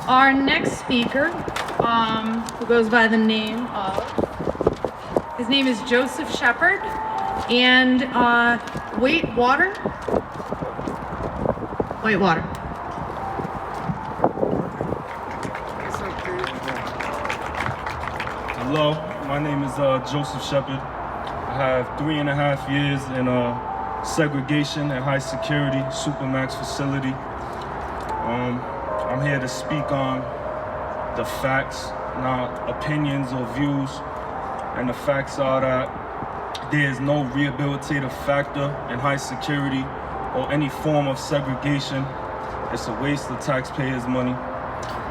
Our next speaker, who goes by the name of, his name is Joseph Shepard, and Whitewater. Hello, my name is Joseph Shepard. I have 3.5 years in segregation and high security supermax facility. I'm here to speak on the facts, not opinions or views. And the facts are that there is no rehabilitative factor in high security or any form of segregation. It's a waste of taxpayers' money.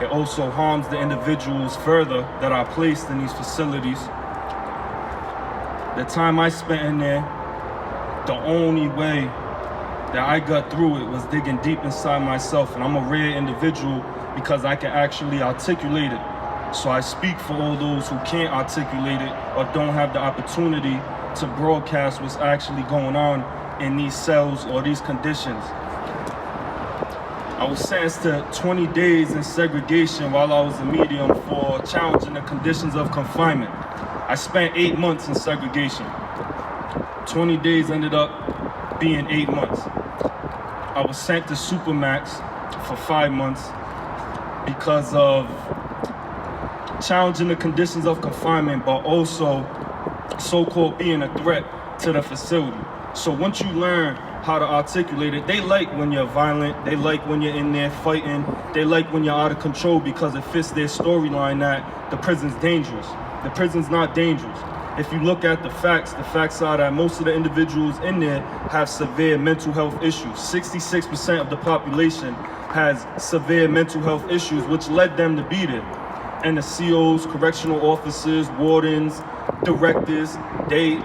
It also harms the individuals further that are placed in these facilities. The time I spent in there, the only way that I got through it was digging deep inside myself, and I'm a rare individual because I can actually articulate it. So I speak for all those who can't articulate it or don't have the opportunity to broadcast what's actually going on in these cells or these conditions. I was sentenced to 20 days in segregation while I was a medium for challenging the conditions of confinement. I spent 8 months in segregation. 20 days ended up being 8 months. I was sent to supermax for 5 months because of challenging the conditions of confinement, but also so-called being a threat to the facility. So once you learn how to articulate it, they like when you're violent, they like when you're in there fighting, they like when you're out of control because it fits their storyline that the prison's dangerous. The prison's not dangerous. If you look at the facts are that most of the individuals in there have severe mental health issues. 66% of the population has severe mental health issues, which led them to be there. And the COs, correctional officers, wardens, directors, they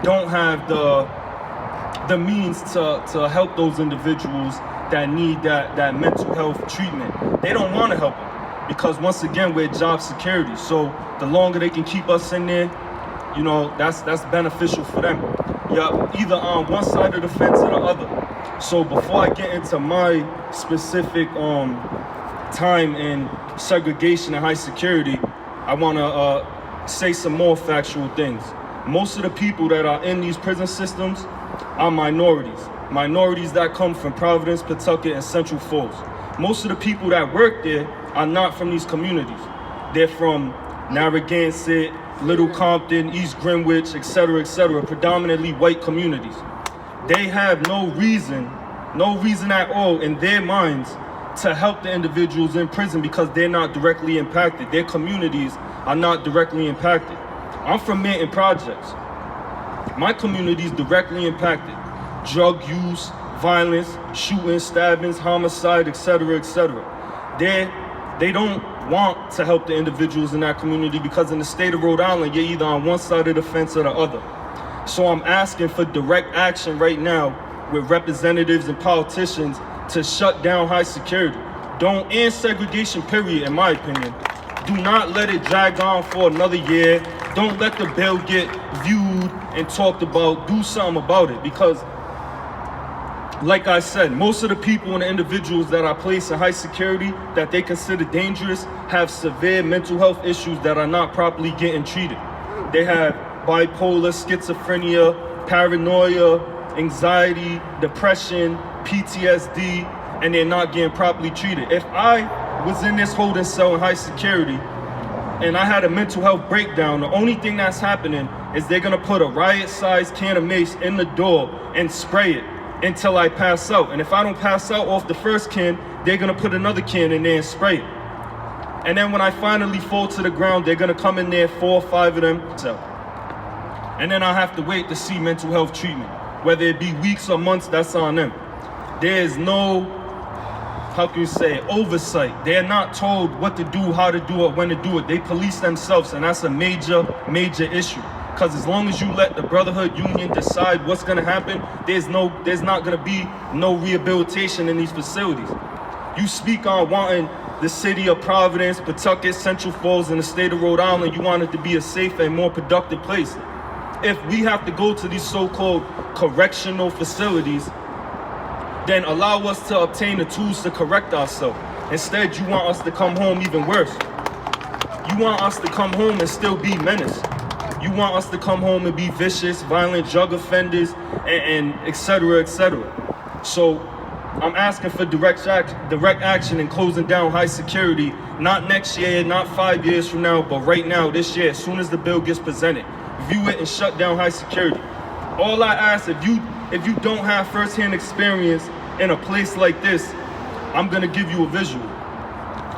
don't have the means to help those individuals that need that mental health treatment. They don't want to help them because, once again, we're job security. So the longer they can keep us in there, you know, that's beneficial for them. You're either on one side of the fence or the other. So before I get into my specific time in segregation and high security, I want to say some more factual things. Most of the people that are in these prison systems are minorities. Minorities that come from Providence, Pawtucket, and Central Falls. Most of the people that work there are not from these communities. They're from Narragansett, Little Compton, East Greenwich, etc., predominantly white communities. They have no reason at all in their minds to help the individuals in prison because they're not directly impacted. Their communities are not directly impacted. I'm from Manton Projects. My community is directly impacted. Drug use, violence, shooting, stabbings, homicide, etc., They don't want to help the individuals in that community because in the state of Rhode Island, you're either on one side of the fence or the other. So I'm asking for direct action right now with representatives and politicians to shut down high security. Don't end segregation, period, in my opinion. Do not let it drag on for another year. Don't let the bill get viewed and talked about. Do something about it because, like I said, most of the people and the individuals that are placed in high security that they consider dangerous have severe mental health issues that are not properly getting treated. They have bipolar, schizophrenia, paranoia, anxiety, depression, PTSD, and they're not getting properly treated. If I was in this holding cell in high security and I had a mental health breakdown, the only thing that's happening is they're gonna put a riot-sized can of mace in the door and spray it until I pass out. And if I don't pass out off the first can, they're gonna put another can in there and spray it. And then when I finally fall to the ground, they're gonna come in there, 4 or 5 of them. And then I'll have to wait to see mental health treatment. Whether it be weeks or months, that's on them. There's no, how can you say it, oversight. They're not told what to do, how to do it, when to do it. They police themselves, and that's a major issue. Because as long as you let the Brotherhood Union decide what's gonna happen, there's not gonna be no rehabilitation in these facilities. You speak on wanting the city of Providence, Pawtucket, Central Falls, and the state of Rhode Island, you want it to be a safer and more productive place. If we have to go to these so-called correctional facilities, then allow us to obtain the tools to correct ourselves. Instead, you want us to come home even worse. You want us to come home and still be menace. You want us to come home and be vicious, violent drug offenders, and et cetera, et cetera. So I'm asking for direct action and closing down high security, not next year, not 5 years from now, but right now, this year, as soon as the bill gets presented. View it and shut down high security. All I ask, if you don't have firsthand experience in a place like this, I'm gonna give you a visual.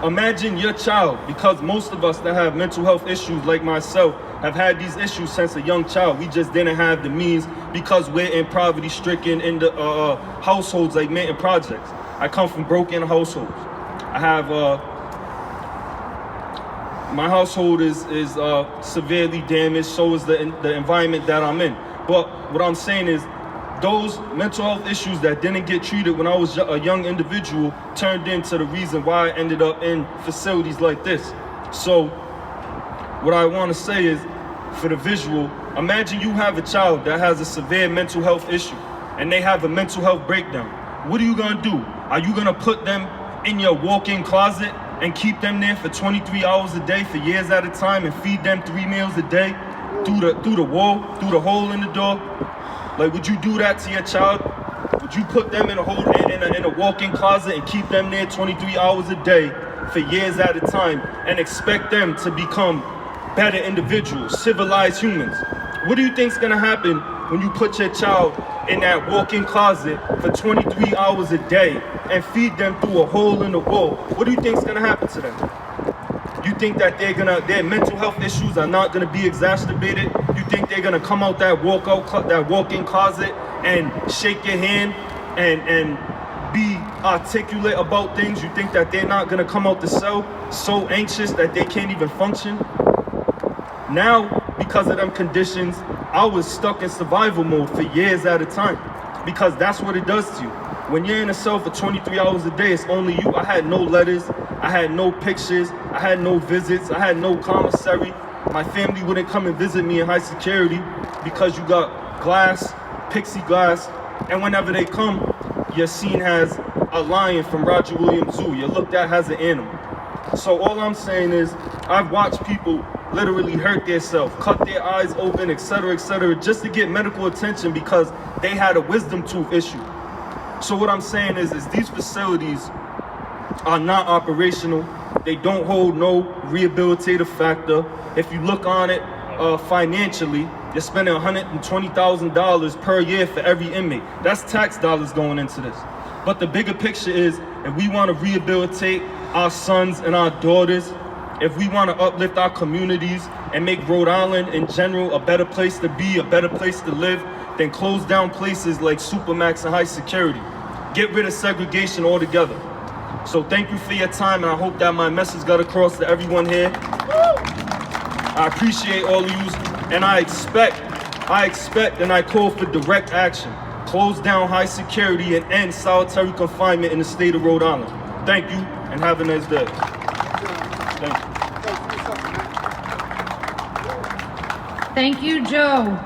Imagine your child, because most of us that have mental health issues like myself have had these issues since a young child. We just didn't have the means because we're in poverty stricken in the households like Manton Projects. I come from broken households. I have, my household is severely damaged, so is the environment that I'm in. But what I'm saying is, those mental health issues that didn't get treated when I was a young individual turned into the reason why I ended up in facilities like this. So what I want to say is, for the visual, imagine you have a child that has a severe mental health issue and they have a mental health breakdown. What are you going to do? Are you going to put them in your walk-in closet and keep them there for 23 hours a day for years at a time and feed them 3 meals a day through the wall, through the hole in the door? Like, would you do that to your child? Would you put them in a walk-in closet and keep them there 23 hours a day for years at a time and expect them to become better individuals, civilized humans? What do you think's gonna happen when you put your child in that walk-in closet for 23 hours a day and feed them through a hole in the wall? What do you think's gonna happen to them? You think that their mental health issues are not gonna be exacerbated? You think they're gonna come out that walk-in closet and shake your hand and be articulate about things? You think that they're not gonna come out the cell so anxious that they can't even function? Now, because of them conditions, I was stuck in survival mode for years at a time, because that's what it does to you. When you're in a cell for 23 hours a day, it's only you. I had no letters, I had no pictures, I had no visits, I had no commissary. My family wouldn't come and visit me in high security because you got glass, plexiglass, and whenever they come, you're seen as a lion from Roger Williams Zoo. You're looked at as an animal. So all I'm saying is, I've watched people literally hurt themselves, cut their eyes open, et cetera, just to get medical attention because they had a wisdom tooth issue. So what I'm saying is these facilities are not operational. They don't hold no rehabilitative factor. If you look on it financially, you're spending $120,000 per year for every inmate. That's tax dollars going into this. But the bigger picture is, if we want to rehabilitate our sons and our daughters, if we want to uplift our communities and make Rhode Island in general a better place to be, a better place to live, then close down places like supermax and high security. Get rid of segregation altogether. So thank you for your time, and I hope that my message got across to everyone here. I appreciate all of you, and I expect and I call for direct action. Close down high security and end solitary confinement in the state of Rhode Island. Thank you, and have a nice day. Thank you. Thank you, Joe.